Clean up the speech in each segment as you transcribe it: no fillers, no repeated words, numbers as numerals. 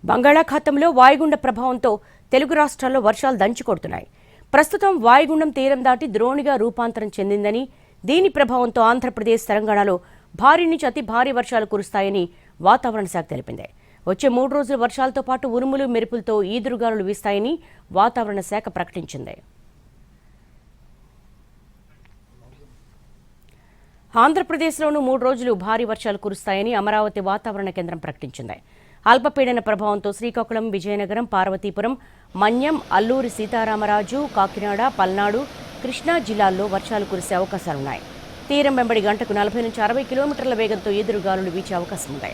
బంగాళాఖాతంలో వాయుగుండ ప్రభావంతో తెలుగు రాష్ట్రాల్లో వర్షాలు దంచుకొడుతున్నాయి. ప్రస్తుతం వాయుగుండం తీరం దాటి ద్రోణిగా రూపాంతరం చెందిందని, దీని ప్రభావంతో ఆంధ్రప్రదేశ్, తెలంగాణలో భారీ నుంచి అతి భారీ వర్షాలు కురుస్తాయని వాతావరణ శాఖ తెలిపింది. వచ్చే 3 రోజుల వర్షాలతో పాటు ఉరుములు, మెరుపులతో ఈదురుగాలులు వీస్తాయని వాతావరణ శాఖ ప్రకటించింది. ఆంధ్రప్రదేశ్లోనూ 3 రోజులు భారీ వర్షాలు కురుస్తాయని అమరావతి వాతావరణ కేంద్రం ప్రకటించింది. అల్పపీడన ప్రభావంతో శ్రీకాకుళం, విజయనగరం, పార్వతీపురం, మన్యం, అల్లూరి సీతారామరాజు, కాకినాడ, పల్నాడు, కృష్ణా జిల్లాల్లో వర్షాలు కురిసే అవకాశాలున్నాయి. తీరం వెంబడి గంటకు 40 నుంచి 60 కిలోమీటర్ల వేగంతో ఎదురుగాలులు వీచే అవకాశం ఉంది.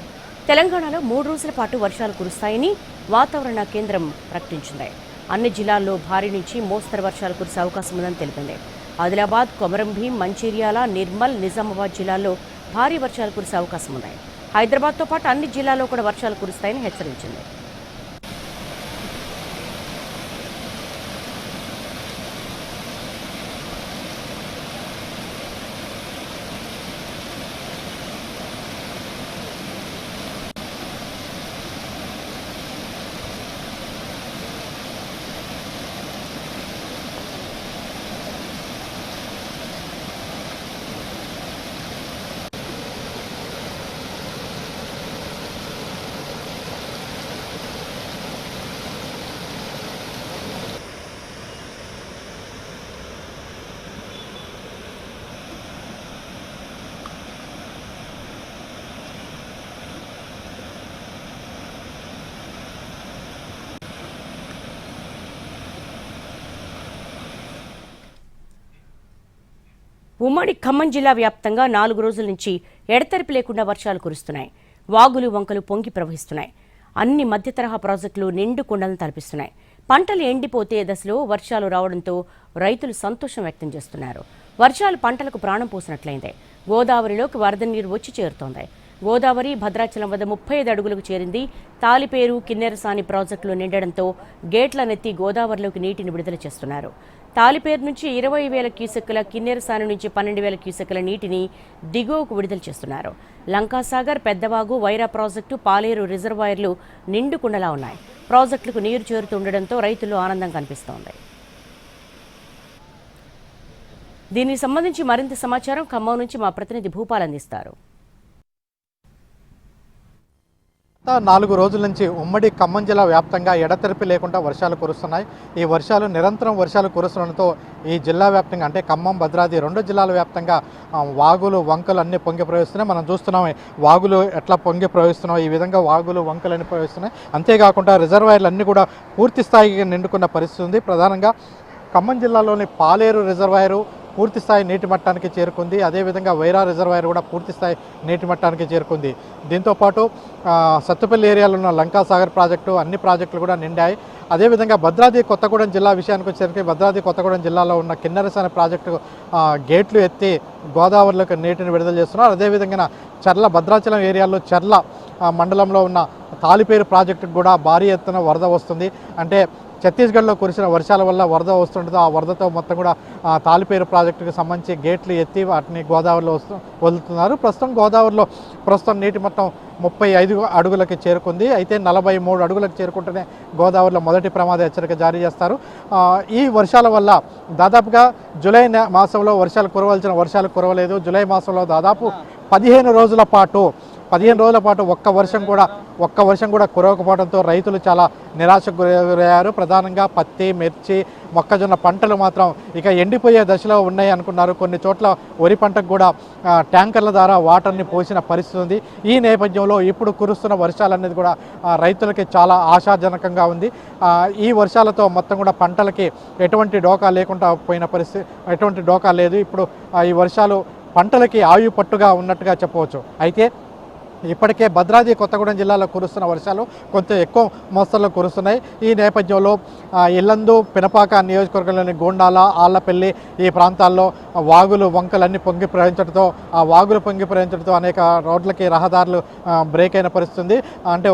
తెలంగాణలో 3 రోజుల పాటు వర్షాలు కురుస్తాయని వాతావరణ కేంద్రం ప్రకటించింది. అన్ని జిల్లాల్లో భారీ నుంచి మోస్తరు వర్షాలు కురిసే అవకాశం ఉందని తెలిపింది. ఆదిలాబాద్, కొమరంభీం, మంచిర్యాల, నిర్మల్, నిజామాబాద్ జిల్లాల్లో భారీ వర్షాలు కురిసే అవకాశం ఉన్నాయి. హైదరాబాద్తో పాటు అన్ని జిల్లాల్లో కూడా వర్షాలు కురుస్తాయని హెచ్చరించింది. ఉమ్మడి ఖమ్మం జిల్లా వ్యాప్తంగా 4 రోజుల నుంచి ఎడతెరిపి లేకుండా వర్షాలు కురుస్తున్నాయి. వాగులు, వంకలు పొంగి ప్రవహిస్తున్నాయి. అన్ని మధ్యతరహా ప్రాజెక్టులు నిండు కుండలను తలపిస్తున్నాయి. పంటలు ఎండిపోతే దశలో వర్షాలు రావడంతో రైతులు సంతోషం వ్యక్తం చేస్తున్నారు. వర్షాలు పంటలకు ప్రాణం పోసినట్లయింది. గోదావరిలోకి వరద నీరు వచ్చి చేరుతోంది. గోదావరి భద్రాచలం వద్ద 35 అడుగులకు చేరింది. తాలిపేరు, కిన్నెరసాని ప్రాజెక్టులు నిండడంతో గేట్లనెత్తి గోదావరిలోకి నీటిని విడుదల చేస్తున్నారు. తాలిపేరు నుంచి 20,000 క్యూసెక్కుల, కిన్నెరసాని నుంచి 12,000 క్యూసెక్కుల నీటిని దిగువకు విడుదల చేస్తున్నారు. లంకాసాగర్, పెద్దవాగు, వైరా ప్రాజెక్టు, పాలేరు రిజర్వాయర్లు నిండుకుండలా ఉన్నాయి. ప్రాజెక్టులకు నీరు చేరుతుండటంతో రైతుల్లో ఆనందం కనిపిస్తోంది. దీనికి సంబంధించి మరింత సమాచారం ఖమ్మం నుంచి మా ప్రతినిధి భూపాల్ అందిస్తారు. 4 రోజుల నుంచి ఉమ్మడి ఖమ్మం జిల్లా వ్యాప్తంగా ఎడతెరిపి లేకుండా వర్షాలు కురుస్తున్నాయి. ఈ వర్షాలు నిరంతరం వర్షాలు కురుస్తుండటంతో ఈ జిల్లా వ్యాప్తంగా అంటే ఖమ్మం, భద్రాద్రి 2 జిల్లాల వ్యాప్తంగా వాగులు, వంకలు అన్నీ పొంగి ప్రవహిస్తున్నాయి. మనం చూస్తున్నాం వాగులు ఎట్లా పొంగి ప్రవహిస్తున్నాయి. ఈ విధంగా వాగులు, వంకలు అన్నీ ప్రవహిస్తున్నాయి. అంతేకాకుండా రిజర్వాయర్లు అన్నీ కూడా పూర్తి స్థాయికి నిండుకున్న పరిస్థితి ఉంది. ప్రధానంగా ఖమ్మం జిల్లాలోని పాలేరు రిజర్వాయరు పూర్తి స్థాయి నీటి మట్టానికి చేరుకుంది. అదేవిధంగా వైరా రిజర్వాయర్ కూడా పూర్తి స్థాయి నీటి మట్టానికి చేరుకుంది. దీంతోపాటు సత్తుపల్లి ఏరియాలో ఉన్న లంకాసాగర్ ప్రాజెక్టు, అన్ని ప్రాజెక్టులు కూడా నిండాయి. అదేవిధంగా భద్రాద్రి కొత్తగూడెం జిల్లా విషయానికి వచ్చేసరికి భద్రాద్రి కొత్తగూడెం జిల్లాలో ఉన్న కిన్నెరసాని ప్రాజెక్టు గేట్లు ఎత్తి గోదావరిలోకి నీటిని విడుదల చేస్తున్నారు. అదేవిధంగా చర్ల, భద్రాచలం ఏరియాలో చర్ల మండలంలో ఉన్న తాలిపేరు ప్రాజెక్టుకు కూడా భారీ ఎత్తున వరద వస్తుంది. అంటే ఛత్తీస్గఢ్లో కురిసిన వర్షాల వల్ల వరద వస్తుండటంతో ఆ వరదతో మొత్తం కూడా తాలిపేరు ప్రాజెక్టుకు సంబంధించి గేట్లు ఎత్తి వాటిని గోదావరిలో వదులుతున్నారు. గోదావరిలో నీటి మొత్తం 35 అడుగులకి చేరుకుంది. అయితే 43 అడుగులకు చేరుకుంటేనే గోదావరిలో మొదటి ప్రమాద హెచ్చరిక జారీ చేస్తారు. ఈ వర్షాల వల్ల దాదాపుగా జూలై మాసంలో వర్షాలు కురవలసిన వర్షాలు కురవలేదు. జూలై మాసంలో దాదాపు 15 రోజుల పాటు ఒక్క వర్షం కూడా కురవకపోవడంతో రైతులు చాలా నిరాశకు గురయ్యారు. ప్రధానంగా పత్తి, మిర్చి, మొక్కజొన్న పంటలు మాత్రం ఇక ఎండిపోయే దశలో ఉన్నాయి అనుకున్నారు. కొన్ని చోట్ల వరి పంటకు కూడా ట్యాంకర్ల ద్వారా వాటర్ని పోసిన పరిస్థితి ఉంది. ఈ నేపథ్యంలో ఇప్పుడు కురుస్తున్న వర్షాలు అనేది కూడా రైతులకి చాలా ఆశాజనకంగా ఉంది. ఈ వర్షాలతో మొత్తం కూడా పంటలకి ఎటువంటి డోకా లేకుండా పోయిన పరిస్థితి, ఎటువంటి డోకా లేదు. ఇప్పుడు ఈ వర్షాలు పంటలకి ఆయువు పట్టుగా ఉన్నట్టుగా చెప్పవచ్చు. అయితే ఇప్పటికే భద్రాద్రి కొత్తగూడెం జిల్లాలో కురుస్తున్న వర్షాలు కొంత ఎక్కువ మోస్తరులో కురుస్తున్నాయి. ఈ నేపథ్యంలో ఇల్లందు, పినపాక నియోజకవర్గంలోని గోండాల, ఆళ్లపల్లి ఈ ప్రాంతాల్లో వాగులు, వంకలన్నీ పొంగి ప్రవహించడంతో అనేక రోడ్లకి, రహదారులు బ్రేక్ అయిన పరిస్థితి ఉంది. అంటే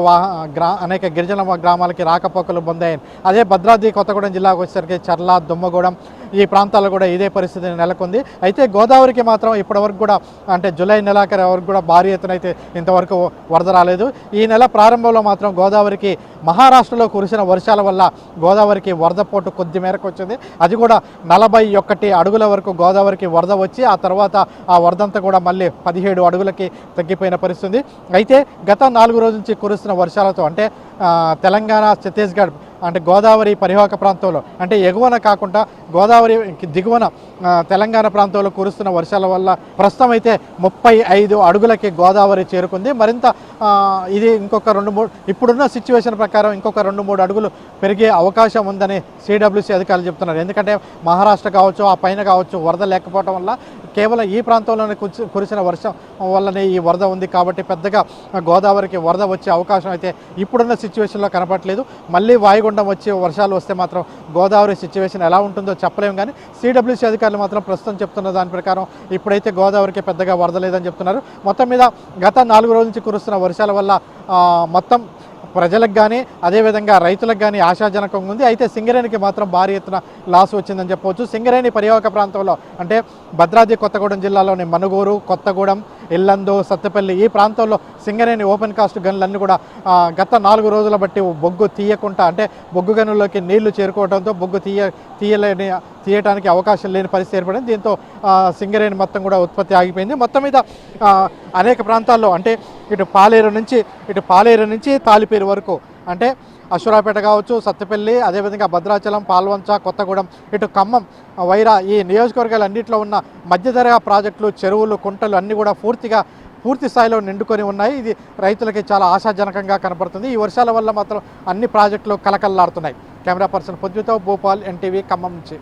అనేక గిరిజన గ్రామాలకి రాకపోకలు బంద్ అయ్యాయి. అదే భద్రాద్రి కొత్తగూడెం జిల్లాకు వచ్చేసరికి చర్ల, దుమ్మగూడెం ఈ ప్రాంతాల్లో కూడా ఇదే పరిస్థితి నెలకొంది. అయితే గోదావరికి మాత్రం ఇప్పటివరకు కూడా అంటే జూలై నెలాఖరు వరకు కూడా భారీ ఎత్తున అయితే ఇంతవరకు వరద రాలేదు. ఈ నెల ప్రారంభంలో మాత్రం గోదావరికి మహారాష్ట్రలో కురిసిన వర్షాల వల్ల గోదావరికి వరద పోటు కొద్ది మేరకు వచ్చింది. అది కూడా 41 అడుగుల వరకు గోదావరికి వరద వచ్చి ఆ తర్వాత ఆ వరదంతా కూడా మళ్ళీ 17 అడుగులకి తగ్గిపోయిన పరిస్థితి. అయితే గత 4 రోజుల నుంచి కురుస్తున్న వర్షాలతో అంటే తెలంగాణ, ఛత్తీస్గఢ్ అంటే గోదావరి పరివాహక ప్రాంతంలో అంటే ఎగువన కాకుండా గోదావరి దిగువన తెలంగాణ ప్రాంతంలో కురుస్తున్న వర్షాల వల్ల ప్రస్తుతం అయితే 35 అడుగులకి గోదావరి చేరుకుంది. మరింత ఇది ఇంకొక 2-3 ఇప్పుడున్న సిచ్యువేషన్ ప్రకారం ఇంకొక 2-3 అడుగులు పెరిగే అవకాశం ఉందని సిడబ్ల్యూసీ అధికారులు చెప్తున్నారు. ఎందుకంటే మహారాష్ట్ర కావచ్చు, ఆ పైన కావచ్చు వరద లేకపోవడం వల్ల కేవలం ఈ ప్రాంతంలోనే కురిసిన వర్షం వల్లనే ఈ వరద ఉంది. కాబట్టి పెద్దగా గోదావరికి వరద వచ్చే అవకాశం అయితే ఇప్పుడున్న సిచ్యువేషన్లో కనపట్లేదు. మళ్ళీ వాయుగుండం వచ్చి వర్షాలు వస్తే మాత్రం గోదావరి సిచ్యువేషన్ ఎలా ఉంటుందో చెప్పలేము. కానీ సిడబ్ల్యూసీ అధికారులు మాత్రం ప్రస్తుతం చెప్తున్న దాని ప్రకారం ఇప్పుడైతే గోదావరికి పెద్దగా వరద లేదని చెప్తున్నారు. మొత్తం మీద గత 4 రోజుల నుంచి కురుస్తున్న వర్షాల వల్ల మొత్తం ప్రజలకు కానీ అదేవిధంగా రైతులకు కానీ ఆశాజనకంగా ఉంది. అయితే సింగరేణికి మాత్రం భారీ ఎత్తున లాస్ వచ్చిందని చెప్పవచ్చు. సింగరేణి పరివాహక ప్రాంతంలో అంటే భద్రాద్రి కొత్తగూడెం జిల్లాలోని మనుగూరు, కొత్తగూడెం, ఇల్లందు, సత్తెపల్లి ఈ ప్రాంతంలో సింగరేణి ఓపెన్ కాస్ట్ గనులన్నీ కూడా గత 4 రోజుల బట్టి బొగ్గు తీయకుండా అంటే బొగ్గు గనుల్లోకి నీళ్లు చేరుకోవడంతో బొగ్గు తీయటానికి అవకాశం లేని పరిస్థితి ఏర్పడింది. దీంతో సింగరేణి మొత్తం కూడా ఉత్పత్తి ఆగిపోయింది. మొత్తం మీద అనేక ప్రాంతాల్లో అంటే ఇటు పాలేరు నుంచి తాలిపేరు వరకు అంటే అశ్వరాపేట కావచ్చు, సత్తెపల్లి, అదేవిధంగా భద్రాచలం, పాల్వంచ, కొత్తగూడెం, ఇటు ఖమ్మం, వైరా ఈ నియోజకవర్గాలన్నింటిలో ఉన్న మధ్యతరహా ప్రాజెక్టులు, చెరువులు, కుంటలు అన్నీ కూడా పూర్తి స్థాయిలో నిండుకొని ఉన్నాయి. ఇది రైతులకి చాలా ఆశాజనకంగా కనపడుతుంది. ఈ వర్షాల వల్ల మాత్రం అన్ని ప్రాజెక్టులు కలకల్లాడుతున్నాయి. కెమెరా పర్సన్ పొద్దుతో భూపాల్, ఎన్టీవీ, ఖమ్మం నుంచి.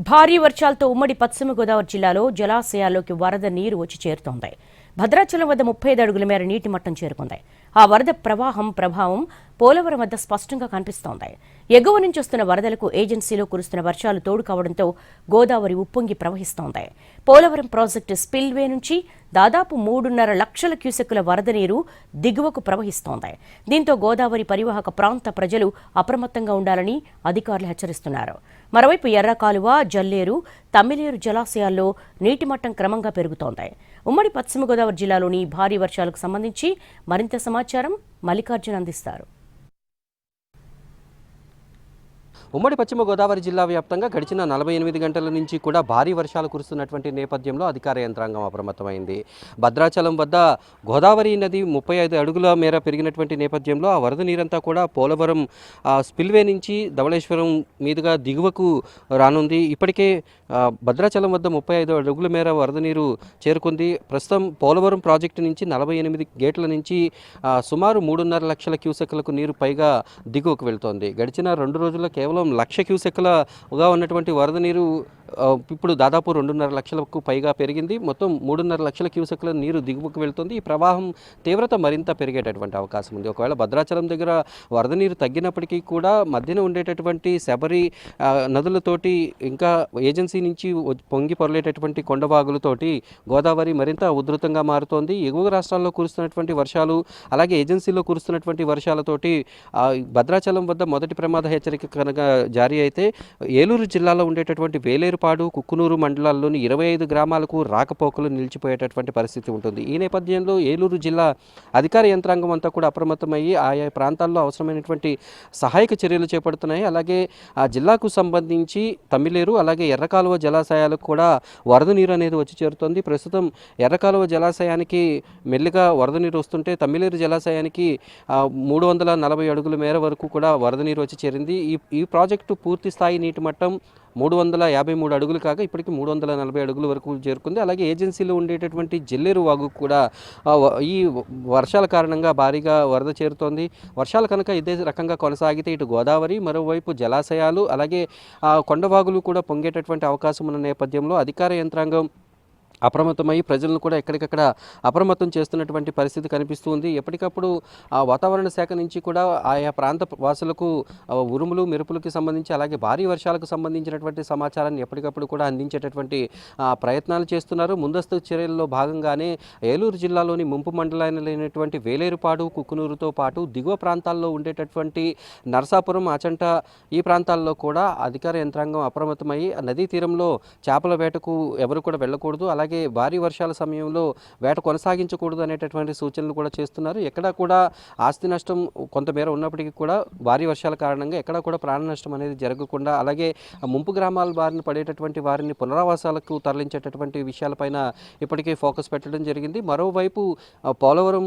భారీ వర్షాలతో ఉమ్మడి పశ్చిమ గోదావరి జిల్లాలో జలాశయాల్లోకి వరద నీరు వచ్చి చేరుతోంది. భద్రాచలం వద్ద 35 అడుగుల మేర నీటి మట్టం చేరుకుంది. ఆ వరద ప్రభావం పోలవరం వద్ద స్పష్టంగా కనిపిస్తోంది. ఎగువ నుంచి వస్తున్న వరదలకు ఏజెన్సీలో కురుస్తున్న వర్షాలు తోడు కావడంతో గోదావరి ఉప్పొంగి ప్రవహిస్తోంది. పోలవరం ప్రాజెక్టు స్పిల్వే నుంచి దాదాపు 3.5 లక్షల క్యూసెక్కుల వరద నీరు దిగువకు ప్రవహిస్తోంది. దీంతో గోదావరి పరివాహక ప్రాంత ప్రజలు అప్రమత్తంగా ఉండాలని అధికారులు హెచ్చరిస్తున్నారు. మరోవైపు ఎర్రకాలువ, జల్లేరు, తమ్మిలేరు జలాశయాల్లో నీటి మట్టం క్రమంగా పెరుగుతోంది. ఉమ్మడి పశ్చిమ గోదావరి జిల్లాలోని భారీ వర్షాలకు సంబంధించి మరింత సమాచారం మల్లికార్జున్ అందిస్తారు. ఉమ్మడి పశ్చిమ గోదావరి జిల్లా వ్యాప్తంగా గడిచిన 48 గంటల నుంచి కూడా భారీ వర్షాలు కురుస్తున్నటువంటి నేపథ్యంలో అధికార యంత్రాంగం అప్రమత్తమైంది. భద్రాచలం వద్ద గోదావరి నది 35 అడుగుల మేర పెరిగినటువంటి నేపథ్యంలో ఆ వరద నీరంతా కూడా పోలవరం స్పిల్వే నుంచి ధవళేశ్వరం మీదుగా దిగువకు రానుంది. ఇప్పటికే భద్రాచలం వద్ద 35 అడుగుల మేర వరద నీరు చేరుకుంది. ప్రస్తుతం పోలవరం ప్రాజెక్టు నుంచి 48 గేట్ల నుంచి సుమారు 3.5 లక్షల క్యూసెక్లకు నీరు పైగా దిగువకు వెళ్తోంది. గడిచిన 2 రోజుల్లో కేవలం 1 లక్ష క్యూసెక్లుగా ఉన్నటువంటి వరద నీరు ఇప్పుడు దాదాపు 2.5 లక్షలకు పైగా పెరిగింది. మొత్తం 3.5 లక్షల క్యూసెక్ల నీరు దిగువకు వెళ్తుంది. ఈ ప్రవాహం తీవ్రత మరింత పెరిగేటటువంటి అవకాశం ఉంది. ఒకవేళ భద్రాచలం దగ్గర వరద నీరు తగ్గినప్పటికీ కూడా మధ్యన ఉండేటటువంటి శబరి నదులతోటి ఇంకా ఏజెన్సీ నుంచి పొంగి పొరలేటటువంటి కొండవాగులతోటి గోదావరి మరింత ఉధృతంగా మారుతోంది. ఎగువ రాష్ట్రాల్లో కురుస్తున్నటువంటి వర్షాలు అలాగే ఏజెన్సీలో కురుస్తున్నటువంటి వర్షాలతోటి భద్రాచలం వద్ద మొదటి ప్రమాద హెచ్చరిక కనుక జారీ అయితే ఏలూరు జిల్లాలో ఉండేటటువంటి వేలేరు పాడు, కుక్కునూరు మండలాల్లోని 25 గ్రామాలకు రాకపోకలు నిలిచిపోయేటటువంటి పరిస్థితి ఉంటుంది. ఈ నేపథ్యంలో ఏలూరు జిల్లా అధికార యంత్రాంగం అంతా కూడా అప్రమత్తమయ్యి ఆయా ప్రాంతాల్లో అవసరమైనటువంటి సహాయక చర్యలు చేపడుతున్నాయి. అలాగే ఆ జిల్లాకు సంబంధించి తమ్మిలేరు అలాగే ఎర్రకాలువ జలాశయాలకు కూడా వరద నీరు అనేది వచ్చి చేరుతోంది. ప్రస్తుతం ఎర్రకాలువ జలాశయానికి మెల్లిగా వరద నీరు వస్తుంటే తమ్మిలేరు జలాశయానికి 340 అడుగుల మేర వరకు కూడా వరద నీరు వచ్చి చేరింది. ఈ ప్రాజెక్టు పూర్తి స్థాయి నీటి మట్టం 353 అడుగులు కాగా ఇప్పటికి 340 అడుగుల వరకు చేరుకుంది. అలాగే ఏజెన్సీలో ఉండేటటువంటి జల్లేరు వాగు కూడా ఈ వర్షాల కారణంగా భారీగా వరద చేరుతోంది. వర్షాలు కనుక ఇదే రకంగా కొనసాగితే ఇటు గోదావరి మరోవైపు జలాశయాలు అలాగే కొండవాగులు కూడా పొంగేటటువంటి అవకాశం ఉన్న నేపథ్యంలో అధికార యంత్రాంగం అప్రమత్తమై ప్రజలను కూడా ఎక్కడికక్కడ అప్రమత్తం చేస్తున్నటువంటి పరిస్థితి కనిపిస్తుంది. ఎప్పటికప్పుడు వాతావరణ శాఖ నుంచి కూడా ఆయా ప్రాంత వాసులకు ఉరుములు మెరుపులకు సంబంధించి అలాగే భారీ వర్షాలకు సంబంధించినటువంటి సమాచారాన్ని ఎప్పటికప్పుడు కూడా అందించేటటువంటి ప్రయత్నాలు చేస్తున్నారు. ముందస్తు చర్యల్లో భాగంగానే ఏలూరు జిల్లాలోని ముంపు మండలాలైనటువంటి వేలేరుపాడు, కుక్కునూరుతో పాటు దిగువ ప్రాంతాల్లో ఉండేటటువంటి నరసాపురం, అచంట ఈ ప్రాంతాల్లో కూడా అధికార యంత్రాంగం అప్రమత్తమై నదీ తీరంలో చేపల వేటకు ఎవరు కూడా వెళ్ళకూడదు, అలాగే భారీ వర్షాల సమయంలో వేట కొనసాగించకూడదు అనేటటువంటి సూచనలు కూడా చేస్తున్నారు. ఎక్కడా కూడా ఆస్తి నష్టం కొంతమేర ఉన్నప్పటికీ కూడా భారీ వర్షాల కారణంగా ఎక్కడా కూడా ప్రాణ నష్టం అనేది జరగకుండా అలాగే ముంపు గ్రామాల బారిన పడేటటువంటి వారిని పునరావాసాలకు తరలించేటటువంటి విషయాలపైన ఇప్పటికే ఫోకస్ పెట్టడం జరిగింది. మరోవైపు పోలవరం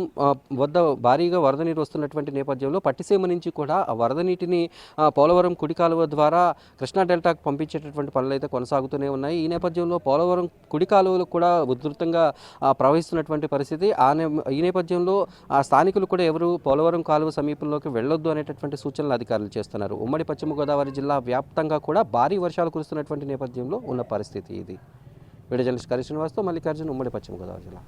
వద్ద భారీగా వరద నీరు వస్తున్నటువంటి నేపథ్యంలో పట్టిసీమ నుంచి కూడా ఆ వరద నీటిని పోలవరం కుడి కాలువ ద్వారా కృష్ణా డెల్టాకు పంపించేటటువంటి పనులు అయితే కొనసాగుతూనే ఉన్నాయి. ఈ నేపథ్యంలో పోలవరం కుడి కాలువలు కూడా ఉధృతంగా ప్రవహిస్తున్నటువంటి పరిస్థితి. ఈ నేపథ్యంలో స్థానికులు కూడా ఎవరు పోలవరం కాలువ సమీపంలోకి వెళ్ళొద్దు అనేటటువంటి సూచనలు అధికారులు చేస్తున్నారు. ఉమ్మడి పశ్చిమ గోదావరి జిల్లా వ్యాప్తంగా కూడా భారీ వర్షాలు కురుస్తున్నటువంటి నేపథ్యంలో ఉన్న పరిస్థితి ఇది. వీడియో జర్నలిస్ట్ కరి శ్రీనివాస్తో మల్లికార్జున్, ఉమ్మడి పశ్చిమ గోదావరి జిల్లా.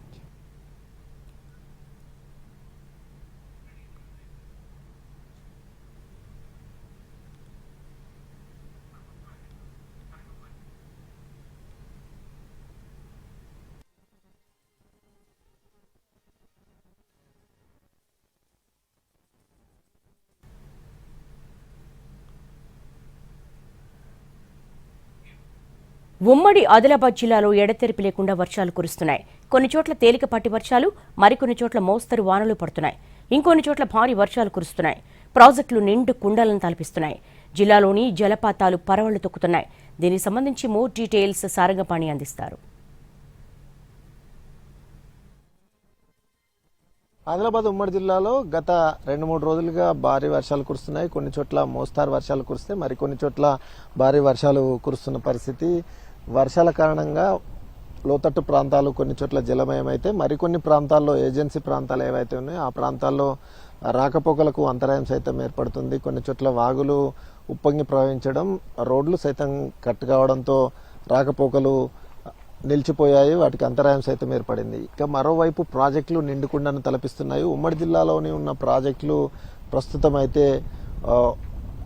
ఉమ్మడి ఆదిలాబాద్ జిల్లాలో ఎడతెరిపి లేకుండా వర్షాలు కురుస్తున్నాయి. కొన్ని చోట్ల తేలికపాటి వర్షాలు, మరికొన్ని చోట్ల మోస్తరు వానలు పడుతున్నాయి. ఇంకొన్ని చోట్ల భారీ వర్షాలు కురుస్తున్నాయి. ప్రాజెక్టులు నిండు కుండలను తలపిస్తున్నాయి. జిల్లాలోని జలపాతాలు పరవళ్లు తొక్కుతున్నాయి. దీనికి సంబంధించి మోర్ డీటెయిల్స్ సారంగపాణి అందిస్తారు. ఆదిలాబాద్ ఉమ్మడి జిల్లాలో గత 2-3 రోజులుగా భారీ వర్షాలు కురుస్తున్నాయి. కొన్ని చోట్ల మోస్తారు వర్షాలు కురిస్తే మరికొన్ని చోట్ల భారీ వర్షాలు కురుస్తున్న పరిస్థితి. వర్షాల కారణంగా లోతట్టు ప్రాంతాలు కొన్ని చోట్ల జలమయమైతే మరికొన్ని ప్రాంతాల్లో ఏజెన్సీ ప్రాంతాలు ఏవైతే ఉన్నాయో ఆ ప్రాంతాల్లో రాకపోకలకు అంతరాయం సైతం ఏర్పడుతుంది. కొన్ని చోట్ల వాగులు ఉప్పొంగి ప్రవహించడం, రోడ్లు సైతం కట్ కావడంతో రాకపోకలు నిలిచిపోయాయి. వాటికి అంతరాయం సైతం ఏర్పడింది. ఇక మరోవైపు ప్రాజెక్టులు నిండుకుండను తలపిస్తున్నాయి. ఉమ్మడి జిల్లాలోని ఉన్న ప్రాజెక్టులు ప్రస్తుతం అయితే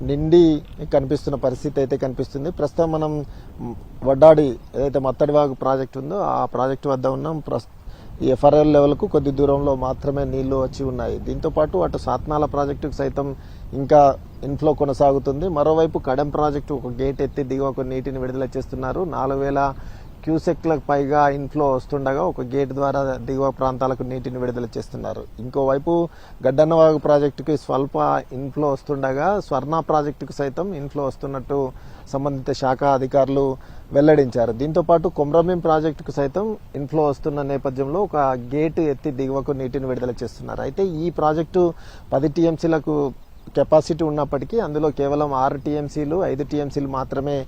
నిండి కనిపిస్తున్న పరిస్థితి అయితే కనిపిస్తుంది. ప్రస్తుతం మనం వడ్డాడి ఏదైతే మత్తడివాగు ప్రాజెక్టు ఉందో ఆ ప్రాజెక్టు వద్ద ఉన్నాం. ఈ ఎఫ్ఆర్ఎల్ లెవెల్కు కొద్ది దూరంలో మాత్రమే నీళ్లు వచ్చి ఉన్నాయి. దీంతోపాటు అటు సాత్నాల ప్రాజెక్టుకు సైతం ఇంకా ఇన్ఫ్లో కొనసాగుతుంది. మరోవైపు కడెం ప్రాజెక్టు ఒక గేట్ ఎత్తి దిగువకు నీటిని విడుదల చేస్తున్నారు. 4000 క్యూసెక్లకు పైగా ఇన్ఫ్లో వస్తుండగా ఒక గేట్ ద్వారా దిగువ ప్రాంతాలకు నీటిని విడుదల చేస్తున్నారు. ఇంకోవైపు గడ్డన్నవాగు ప్రాజెక్టుకి స్వల్ప ఇన్ఫ్లో వస్తుండగా స్వర్ణ ప్రాజెక్టుకు సైతం ఇన్ఫ్లో వస్తున్నట్టు సంబంధిత శాఖ అధికారులు వెల్లడించారు. దీంతోపాటు కొమ్రమీం ప్రాజెక్టుకు సైతం ఇన్ఫ్లో వస్తున్న నేపథ్యంలో ఒక గేటు ఎత్తి దిగువకు నీటిని విడుదల చేస్తున్నారు. అయితే ఈ ప్రాజెక్టు 10 టీఎంసీలకు కెపాసిటీ ఉన్నప్పటికీ అందులో కేవలం 6 టీఎంసీలు 5 టీఎంసీలు మాత్రమే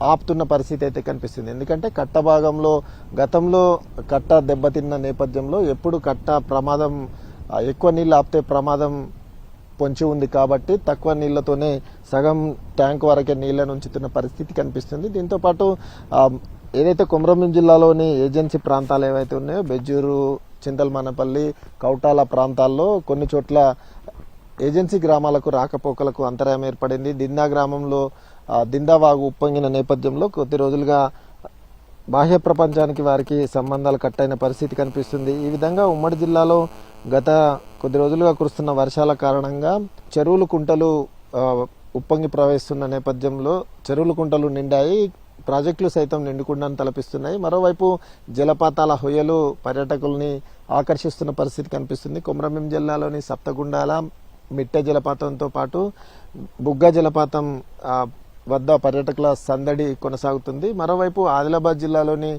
ఆపుతున్న పరిస్థితి అయితే కనిపిస్తుంది. ఎందుకంటే కట్ట భాగంలో గతంలో కట్ట దెబ్బతిన్న నేపథ్యంలో ఎప్పుడు కట్ట ప్రమాదం ఎక్కువ నీళ్ళు ఆపితే ప్రమాదం పొంచి ఉంది కాబట్టి తక్కువ నీళ్లతోనే సగం ట్యాంక్ వరకే నీళ్లను ఉంచుతున్న పరిస్థితి కనిపిస్తుంది. దీంతోపాటు ఏదైతే కొమరంభీం జిల్లాలోని ఏజెన్సీ ప్రాంతాలు ఏవైతే ఉన్నాయో బెజ్జూరు, చింతల్మానపల్లి, కౌటాల ప్రాంతాల్లో కొన్ని చోట్ల ఏజెన్సీ గ్రామాలకు రాకపోకలకు అంతరాయం ఏర్పడింది. దిందా గ్రామంలో దిందావాగు ఉప్పొంగిన నేపథ్యంలో కొద్ది రోజులుగా బాహ్య ప్రపంచానికి వారికి సంబంధాలు కట్టయిన పరిస్థితి కనిపిస్తుంది. ఈ విధంగా ఉమ్మడి జిల్లాలో గత కొద్ది రోజులుగా కురుస్తున్న వర్షాల కారణంగా చెరువులు కుంటలు ఉప్పొంగి ప్రవహిస్తున్న నేపథ్యంలో చెరువులు కుంటలు నిండాయి. ప్రాజెక్టులు సైతం నిండుకుండాను తలపిస్తున్నాయి. మరోవైపు జలపాతాల హొయ్యలు పర్యాటకుల్ని ఆకర్షిస్తున్న పరిస్థితి కనిపిస్తుంది. కొమరంభీం జిల్లాలోని సప్తగుండాల మిట్టె జలపాతంతో పాటు బుగ్గ జలపాతం వద్ద పర్యాటకుల సందడి కొనసాగుతుంది. మరోవైపు ఆదిలాబాద్ జిల్లాలోని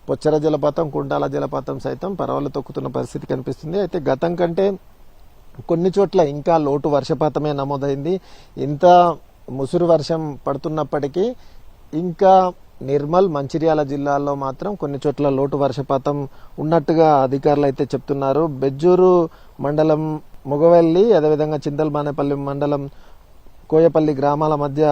పొచ్చర జలపాతం, కుంటాల జలపాతం సైతం పరవళ్లు తొక్కుతున్న పరిస్థితి కనిపిస్తుంది. అయితే గతం కంటే కొన్ని చోట్ల ఇంకా లోటు వర్షపాతమే నమోదైంది. ఇంత ముసురు వర్షం పడుతున్నప్పటికీ ఇంకా నిర్మల్, మంచిర్యాల జిల్లాల్లో మాత్రం కొన్ని చోట్ల లోటు వర్షపాతం ఉన్నట్టుగా అధికారులు అయితే చెప్తున్నారు. బెజ్జూరు మండలం మొగవెల్లి, అదేవిధంగా చింతల్మానేపల్లి మండలం కోయపల్లి గ్రామాల మధ్య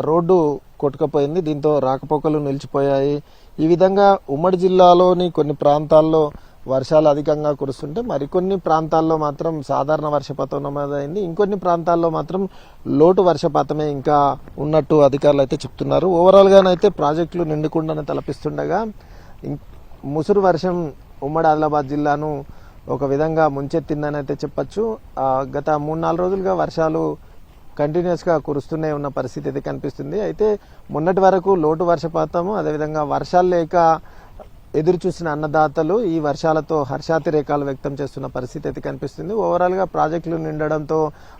రోడ్డు కొట్టుకుపోయింది. దీంతో రాకపోకలు నిలిచిపోయాయి. ఈ విధంగా ఉమ్మడి జిల్లాలోని కొన్ని ప్రాంతాల్లో వర్షాలు అధికంగా కురుస్తుంటే మరికొన్ని ప్రాంతాల్లో మాత్రం సాధారణ వర్షపాతం నమోదైంది. ఇంకొన్ని ప్రాంతాల్లో మాత్రం లోటు వర్షపాతమే ఇంకా ఉన్నట్టు అధికారులు అయితే చెప్తున్నారు. ఓవరాల్ గానైతే ప్రాజెక్టులు నిండుకుండానే తలపిస్తుండగా ముసురు వర్షం ఉమ్మడి ఆదిలాబాద్ జిల్లాను ఒక విధంగా ముంచెత్తిందని అయితే చెప్పొచ్చు. గత 3-4 రోజులుగా వర్షాలు కంటిన్యూస్ గా కురుస్తూనే ఉన్న పరిస్థితి అయితే కనిపిస్తుంది. అయితే మొన్నటి వరకు లోటు వర్షపాతము, అదేవిధంగా వర్షాలు లేక ఎదురు చూసిన అన్నదాతలు ఈ వర్షాలతో హర్షాతిరేకాలు వ్యక్తం చేస్తున్న పరిస్థితి అయితే కనిపిస్తుంది. ఓవరాల్ గా ప్రాజెక్టులు నిండడంతో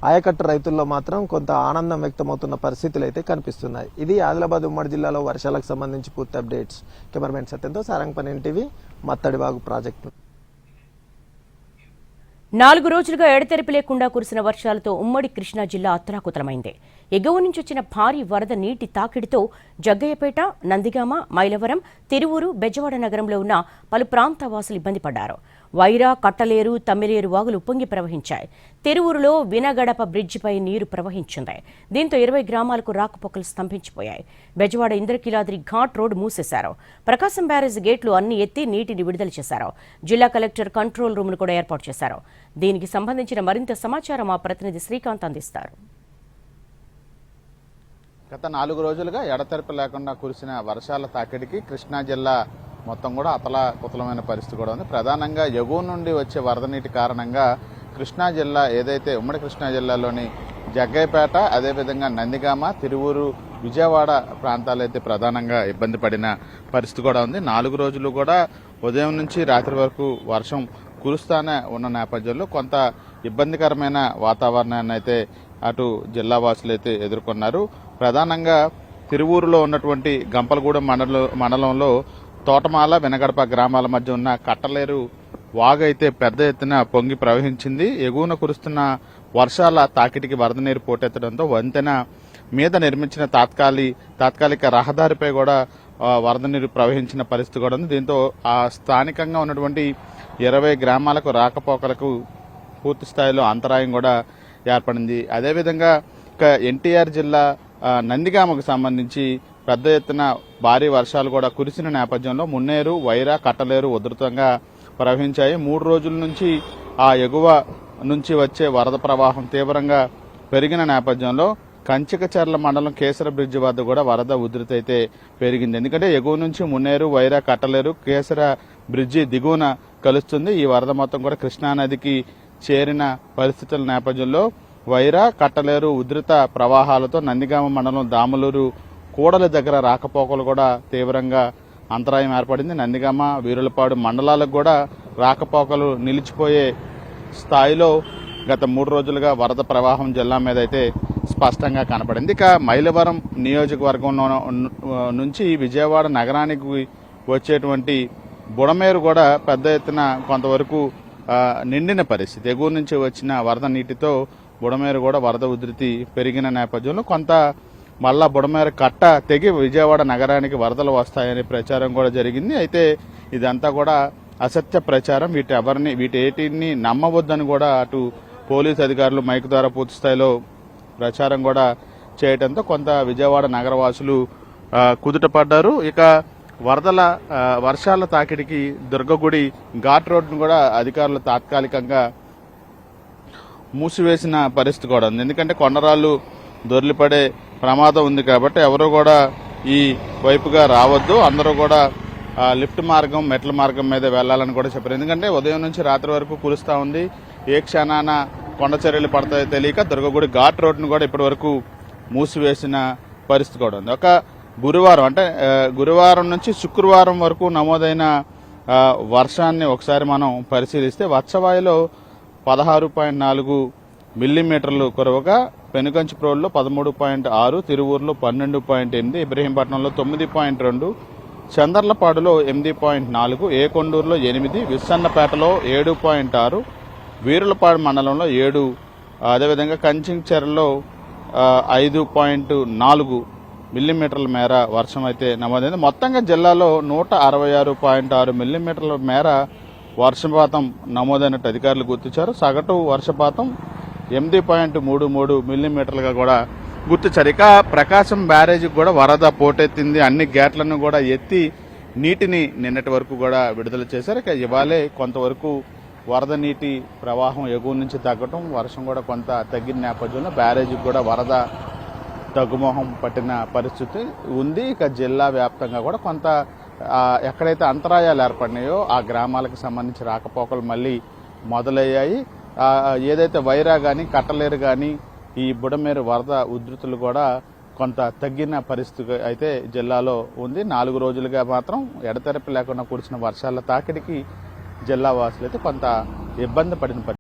ఆయకట్టు రైతుల్లో మాత్రం కొంత ఆనందం వ్యక్తమవుతున్న పరిస్థితులు అయితే కనిపిస్తున్నాయి. ఇది ఆదిలాబాద్ ఉమ్మడి జిల్లాలో వర్షాలకు సంబంధించి పూర్తి అప్డేట్స్. కెమెరామెన్ సత్యంతో సారంగపల్లి ఎన్టీవీ, మత్తడివాగు ప్రాజెక్టు. 4 రోజులుగా ఎడతెరిపి లేకుండా కురిసిన వర్షాలతో ఉమ్మడి కృష్ణా జిల్లా అత్తరాకుతలమైంది. ఎగువ నుంచి వచ్చిన భారీ వరద నీటి తాకిడితో జగ్గయ్యపేట, నందిగామ, మైలవరం, తిరువూరు, బెజవాడ నగరంలో ఉన్న పలు ప్రాంత వాసులు ఇబ్బంది పడ్డారు. వైరా, కట్టలేరు, తమ్మిలేరు వాగులు ఉప్పొంగి ప్రవహించాయి. తిరువూరులో వినగడప బ్రిడ్జిపై నీరు ప్రవహించింది. దీంతో 20 గ్రామాలకు రాకపోకలు స్తంభించిపోయాయి. బెజవాడ ఇంద్రకీలాద్రి ఘాట్ రోడ్డు మూసేశారు. ప్రకాశం బ్యారేజ్ గేట్లు అన్ని ఎత్తి నీటిని విడుదల చేశారు. జిల్లా కలెక్టర్ కంట్రోల్ రూమ్ను కూడా ఏర్పాటు చేశారు. దీనికి సంబంధించిన మరింత సమాచారం మా ప్రతినిధి శ్రీకాంత్ అందిస్తారు. గత 4 రోజులుగా ఎడతెరిపి లేకుండా కురిసిన వర్షాల తాకిడికి కృష్ణా జిల్లా మొత్తం కూడా అతలాకుతలమైన పరిస్థితి కూడా ఉంది. ప్రధానంగా ఎగువ నుండి వచ్చే వరద నీటి కారణంగా కృష్ణా జిల్లా ఏదైతే ఉమ్మడి కృష్ణా జిల్లాలోని జగ్గయ్యపేట, అదేవిధంగా నందిగామ, తిరువూరు, విజయవాడ ప్రాంతాలైతే ప్రధానంగా ఇబ్బంది పడిన పరిస్థితి కూడా ఉంది. 4 రోజులు కూడా ఉదయం నుంచి రాత్రి వరకు వర్షం కురుస్తానే ఉన్న నేపథ్యంలో కొంత ఇబ్బందికరమైన వాతావరణాన్ని అయితే అటు జిల్లా వాసులు అయితే ఎదుర్కొన్నారు. ప్రధానంగా తిరువూరులో ఉన్నటువంటి గంపలగూడెం మండలంలో తోటమాల, వెనగడప గ్రామాల మధ్య ఉన్న కట్టలేరు వాగు అయితే పెద్ద ఎత్తున పొంగి ప్రవహించింది. ఎగువన కురుస్తున్న వర్షాల తాకిడికి వరద నీరు పోటెత్తడంతో వంతెన మీద నిర్మించిన తాత్కాలిక రహదారిపై కూడా వరద నీరు ప్రవహించిన పరిస్థితి కూడా ఉంది. దీంతో ఆ స్థానికంగా ఉన్నటువంటి 20 గ్రామాలకు రాకపోకలకు పూర్తి స్థాయిలో అంతరాయం కూడా ఏర్పడింది. అదేవిధంగా ఎన్టీఆర్ జిల్లా నందిగామకు సంబంధించి పెద్ద ఎత్తున భారీ వర్షాలు కూడా కురిసిన నేపథ్యంలో మున్నేరు, వైరా, కట్టలేరు ఉధృతంగా ప్రవహించాయి. 3 రోజుల నుంచి ఆ ఎగువ నుంచి వచ్చే వరద ప్రవాహం తీవ్రంగా పెరిగిన నేపథ్యంలో కంచికచర్ల మండలం కేసర బ్రిడ్జి వద్ద కూడా వరద ఉధృతి అయితే పెరిగింది. ఎందుకంటే ఎగువ నుంచి మున్నేరు, వైరా, కట్టలేరు, కేసర బ్రిడ్జి దిగువన కలుస్తుంది. ఈ వరద మొత్తం కూడా కృష్ణానదికి చేరిన పరిస్థితుల నేపథ్యంలో వైరా, కట్టలేరు ఉధృత ప్రవాహాలతో నందిగామ మండలం దాములూరు, కూడలి దగ్గర రాకపోకలు కూడా తీవ్రంగా అంతరాయం ఏర్పడింది. నందిగామ, వీరులపాడు మండలాలకు కూడా రాకపోకలు నిలిచిపోయే స్థాయిలో గత 3 రోజులుగా వరద ప్రవాహం జిల్లా మీద అయితే స్పష్టంగా కనపడింది. ఇక మైలవరం నియోజకవర్గం నుంచి విజయవాడ నగరానికి వచ్చేటువంటి బుడమేరు కూడా పెద్ద ఎత్తున కొంతవరకు నిండిన పరిస్థితి. ఎగువ నుంచి వచ్చిన వరద నీటితో బుడమేరు కూడా వరద ఉధృతి పెరిగిన నేపథ్యంలో కొంత మళ్ళా బుడమేరు కట్ట తెగి విజయవాడ నగరానికి వరదలు వస్తాయనే ప్రచారం కూడా జరిగింది. అయితే ఇదంతా కూడా అసత్య ప్రచారం. వీటేటిని నమ్మవద్దని కూడా అటు పోలీసు అధికారులు మైక్ ద్వారా పూర్తి స్థాయిలో ప్రచారం కూడా చేయడంతో కొంత విజయవాడ నగరవాసులు కుదుటపడ్డారు. ఇక వర్షాల తాకిడికి దుర్గగుడి ఘాట్ రోడ్డును కూడా అధికారులు తాత్కాలికంగా మూసివేసిన పరిస్థితి కూడా ఉంది. ఎందుకంటే కొండరాళ్లు దొర్లిపడే ప్రమాదం ఉంది కాబట్టి ఎవరు కూడా ఈ వైపుగా రావద్దు, అందరూ కూడా లిఫ్ట్ మార్గం, మెట్ల మార్గం మీద వెళ్లాలని కూడా చెప్పారు. ఎందుకంటే ఉదయం నుంచి రాత్రి వరకు కురుస్తా ఉంది. ఏ క్షణాన కొండ చర్యలు పడతాయో తెలియక దుర్గగుడి ఘాట్ రోడ్డును కూడా ఇప్పటి వరకు మూసివేసిన పరిస్థితి కూడా ఉంది. ఒక గురువారం నుంచి శుక్రవారం వరకు నమోదైన వర్షాన్ని ఒకసారి మనం పరిశీలిస్తే వర్షవాయులో 16.4 మిల్లీమీటర్లు కురవగా పెనుగంచిప్రోలులో 13.6, తిరువూరులో 12.8, ఇబ్రహీంపట్నంలో 9.2, చందర్లపాడులో 8.4, ఏకొండూరులో 8, విస్సన్నపేటలో 7.6, వీరులపాడు మండలంలో 7, అదేవిధంగా కంచించెరలో 5.4 మిల్లీమీటర్ల మేర వర్షం అయితే నమోదైంది. మొత్తంగా జిల్లాలో 166.6 మిల్లీమీటర్ల మేర వర్షపాతం నమోదైనట్టు అధికారులు గుర్తించారు. సగటు వర్షపాతం 8.33 మిల్లీమీటర్లుగా కూడా గుర్తించారు. ఇక ప్రకాశం బ్యారేజీకి కూడా వరద పోటెత్తింది. అన్ని గేట్లను కూడా ఎత్తి నీటిని నిన్నటి వరకు కూడా విడుదల చేశారు. ఇక ఇవాళే కొంతవరకు వరద నీటి ప్రవాహం ఎగువ నుంచి తగ్గటం, వర్షం కూడా కొంత తగ్గిన నేపథ్యంలో బ్యారేజీకి కూడా వరద తగ్గుమోహం పట్టిన పరిస్థితి ఉంది. ఇక జిల్లా వ్యాప్తంగా కూడా కొంత ఎక్కడైతే అంతరాయాలు ఏర్పడినాయో ఆ గ్రామాలకు సంబంధించి రాకపోకలు మళ్ళీ మొదలయ్యాయి. ఏదైతే వైరా కానీ కట్టలేరు కానీ ఈ బుడమేరు వరద ఉధృతులు కూడా కొంత తగ్గిన పరిస్థితి అయితే జిల్లాలో ఉంది. 4 రోజులుగా మాత్రం ఎడతెరపి లేకుండా కురిసిన వర్షాల తాకిడికి జిల్లా వాసులు అయితే కొంత ఇబ్బంది పడిన పరిస్థితి.